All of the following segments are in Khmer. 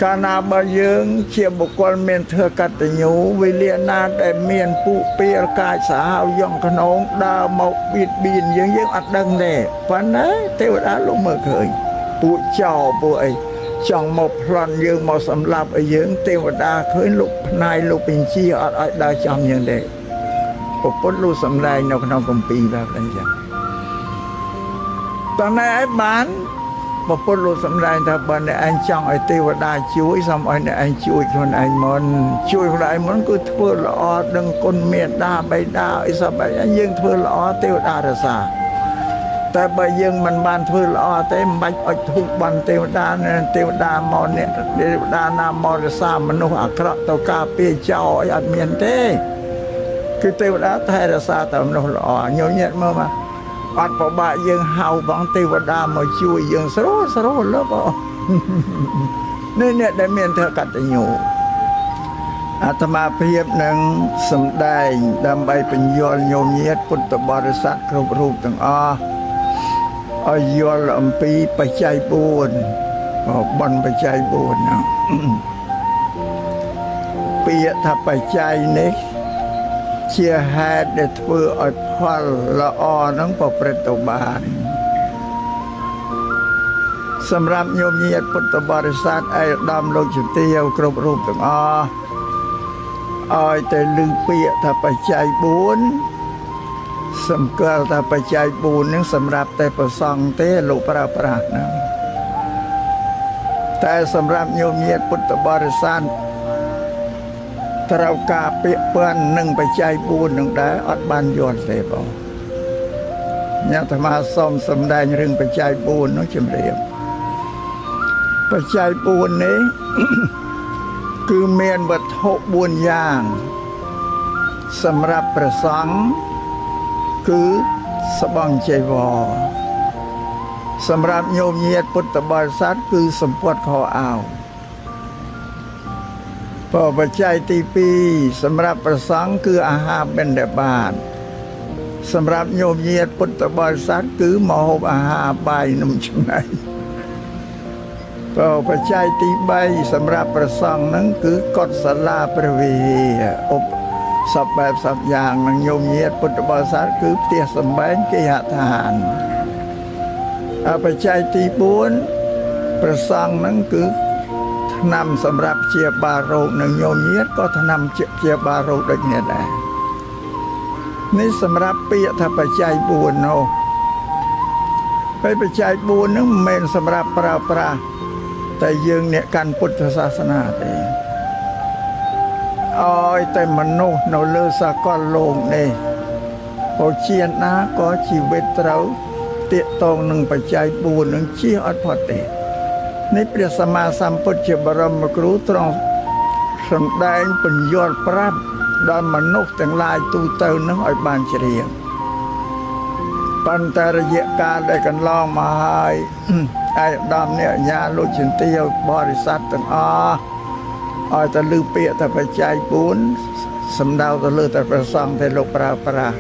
កាលណាបើយើងជាបុគ្គលមានធ្វើកតញ្ញូវេលាណាដែលមានពុពាលកាចសាហាវយងខ្នងដើរមកបៀតបៀនយើងអត់ដឹងទេប៉ុន្តែទេវតាលោកមើលឃើញពួកចោរពួកអីចង់មកប្លន់យើងមកសម្លាប់ឲ្យយើងទេវតាឃើញលោកផ្នែកលោកបញ្ជាអត់ឲ្យដើរចំយើងទេពុទ្ធលោកសម្ដែងនៅក្នុងគម្ពីរបែបហ្នឹងចឹងតើណែឯងបានពុទ្ធលោកសម្ដែងថាបើអ្នកឯងចង់ឲ្យទេវតាជួយសូមឲ្យអ្នកឯងជួយខ្លួនឯងមុនជួយខ្លួនឯងមុនគឺធ្វើល្អដឹងគុណមេត្តាបិតាអីសពយើងធ្វើល្អទេវតារក្សាតែបើយើងមិនបានធ្វើល្អទេមិនបាច់អុជធូបបានទេវតាមកអ្នកទេវតាណាមករក្សាមនុស្សអាក្រក់ទៅការពារចោលអីអត់មានទេគឺទេវតាថែរក្សាតែមនុស្សល្អញញែតមើលមកអត់ពិបាកយើងហៅបងទេវតាមកជួយយើងស្រួលលើបងនេះអ្នកដែលមានធ្វើកតញ្ញូអាត្មាភាពនឹងសម្ដែងដើម្បីបញ្យល់ញោមញាតពុទ្ធបរិស័ទគ្រប់រូបទាំងអស់ឲ្យយល់អំពីបច្ច័យ4បនបច្ច័យ4ហ្នឹងពាក្យថាបច្ច័យនេះជាហេតុដែលធ្វើឲ្យផលល្អហ្នឹងប្រព្រឹត្តទៅបានសម្រាប់ញោមញាតពុទ្ធបរិស័ទឯកឧត្តមលោកជំទាវគ្រប់រូបទាំងអស់ឲ្យតែឮពាក្យថាបច្ច័យ4សម្គាល់ថាបច្ច័យ4ហ្នឹងសម្រាប់តែប្រសង់ទេលោកប្រើប្រាស់ហ្នឹងតែសម្រាប់ញោមញាតពុទ្ធបរិស័ទត្រូវការពាក្យពន់នឹងបច្ច័យ4នឹងដែរអត់បានយល់ទេបងញាតិអាត្មាសូមសម្ដែងរឿងបច្ច័យ4នោះជំរាបបច្ច័យ4នេះ គឺមានវត្ថុ4យ៉ាងសម្រាប់ព្រះសង្ឃគឺស្បង់ចីវរសម្រាប់ញោមញាតពុទ្ធបរិស័ទគឺសម្ពត់ខោអាវបច្ច័យទី2សម្រាប់ព្រះសង្ឃគឺអាហារបិណ្ឌបាតសម្រាប់ញោមញាតពុទ្ធបរិស័ទគឺម្ហូបអាហារបាយនំចំណីបច្ច័យទី3សម្រាប់ព្រះសង្ឃហ្នឹងគឺកុដិសាលាព្រះវិហារឧបសពបែបសពយ៉ាងនឹងញោមញាតពុទ្ធបរិស័ទគឺផ្ទះសម្បែងគេហដ្ឋានបច្ច័យទី4ព្រះសង្ឃហ្នឹងគឺថ្នាំសម្រាប់ព្យាបាលរោគនឹងញោមញាតក៏ថ្នាំព្យាបាលរោគដូចគ្នាដែរនេះសម្រាប់ពាក្យថាបច្ច័យ4នោះហើយបច្ច័យ4ហ្នឹងមិនមែនសម្រាប់ប្រើប្រាស់តែយើងអ្នកកាន់ពុទ្ធសាសនាទេឲ្យតែមនុស្សនៅលើសកលលោកនេះពោជាណាក៏ជីវិតត្រូវទាក់ទងនឹងបច្ច័យ4នឹងជៀសអត់ផុតទេនេះព្រះសម្មាសម្ពុទ្ធជាបរមគ្រូទ្រង់សម្ដែងបញ្យល់ប្រាប់ដល់មនុស្សទាំងឡាយទូទៅនឹងឲ្យបានជ្រាបប៉ុន្តែរយៈកាលដែលកន្លងមកហើយឯកឧត្តមអ្នកញ្ញាលោកជំទាវបរិស័ទទាំងអស់ឲ្យទៅលើពាក្យថាបច្ច័យ4សំដៅទៅលើតែព្រះសង្ឃដែលលោកប្រើប្រាស់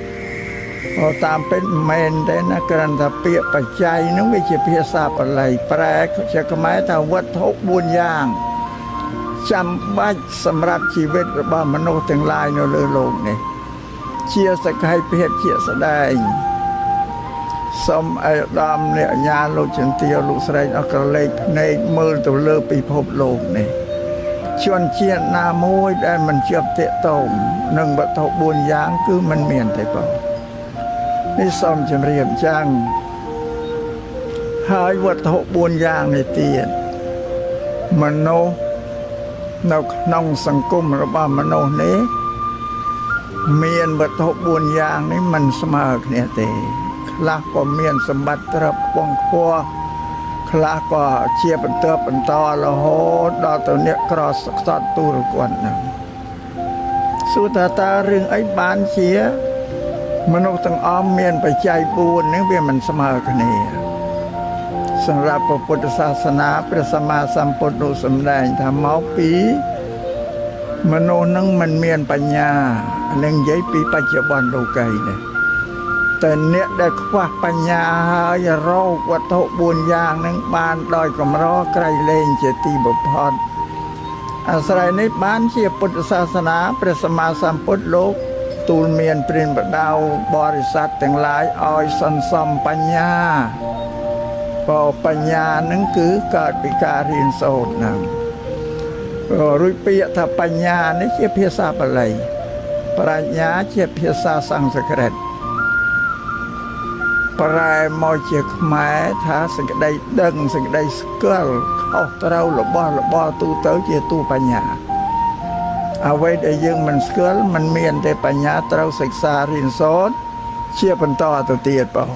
តាមពិតមិនមែនទេណាគ្រាន់តែពាក្យបច្ច័យហ្នឹងវាជាភាសាបាលីប្រែជាខ្មែរថាវត្ថុ4យ៉ាងចាំបាច់សម្រាប់ជីវិតរបស់មនុស្សទាំងឡាយនៅលើโลกនេះជាសក្ខីភាពជាស្ដែងសូមឯកឧត្តមអ្នកអាជ្ញាលោកជំទាវលោកស្រីអក្រឡេកភ្នែកមើលទៅលើពិភពលោកនេះជនជាតិណាមួយដែលមិនជាប់ទាក់ទងនឹងវត្ថុ4យ៉ាងគឺមិនមានទេបងនេះសូមជម្រាបចឹងហើយវត្ថុ4យ៉ាងនេះទៀតមនុស្សនៅក្នុងសង្គមរបស់មនុស្សនេះមានវត្ថុ4យ៉ាងនេះមិនស្មើគ្នាទេខ្លះក៏មានសម្បត្តិទ្រព្យខ្ពង់ខ្ពស់ខ្លះក៏ជាបន្តរហូតដល់ទៅអ្នកក្រសក្សត់ទូរគន្ធហ្នឹងសួរថារឿងអីបានជាមនុស្សទាំងអស់មានបច្ច័យ4នេះវាមិនស្មើគ្នាសម្រាប់ពុទ្ធសាសនាព្រះសម្មាសម្ពុទ្ធនោះសម្ដែងថាមកពីមនុស្សនឹងមិនមានបញ្ញានឹងនិយាយពីបច្ចុប្បន្នលោកីនេះតែអ្នកដែលខ្វះបញ្ញាហើយរកវត្ថុ4យ៉ាងនឹងបានដោយកម្រក្រៃលែងជាទីបំផុត អាស្រ័យនេះបានជាពុទ្ធសាសនាព្រះសម្មាសម្ពុទ្ធលោកទូលមានព្រានបដៅបរិស័ទទាំងឡាយឲ្យសន្សំបញ្ញាព្រោះបញ្ញានឹងគឺកើតពីការរៀនសូត្រហ្នឹងរួចពាក្យថាបញ្ញានេះជាភាសាបាលីប្រាជ្ញាជាភាសាសំស្ក្រឹតប្រែមកជាខ្មែរថាសេចក្តីដឹងសេចក្តីស្គាល់ខុសត្រូវរបស់ទូទៅជាទូបញ្ញាអ្វីដែលយើងមិនស្គាល់មិនមានទេបញ្ញាត្រូវសិក្សារៀនសូត្រជាបន្តទៅទៀតបង